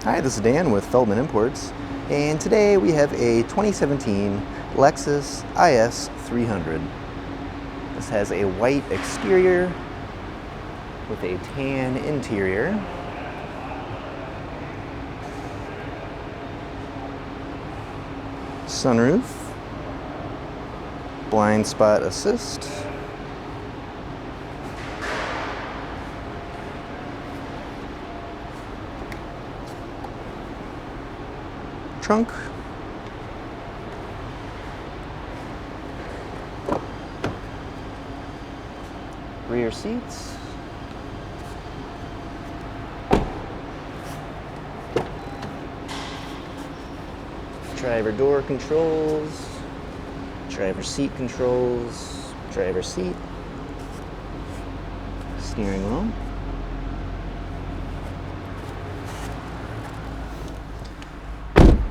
Hi, this is Dan with Feldmann Imports, and today we have a 2017 Lexus IS 300. This has a white exterior with a tan interior. Sunroof, blind spot assist, trunk, rear seats, driver door controls, driver seat controls, driver seat, steering wheel.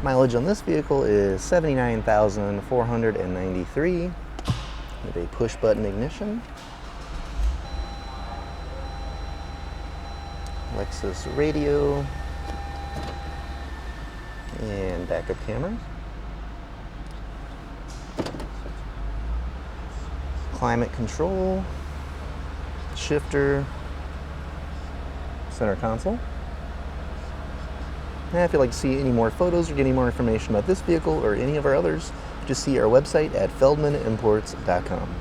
Mileage on this vehicle is 79,493 with a push button ignition. Lexus radio and backup cameras. Climate control, shifter, center console. And if you'd like to see any more photos or get any more information about this vehicle or any of our others, just see our website at feldmannimports.com.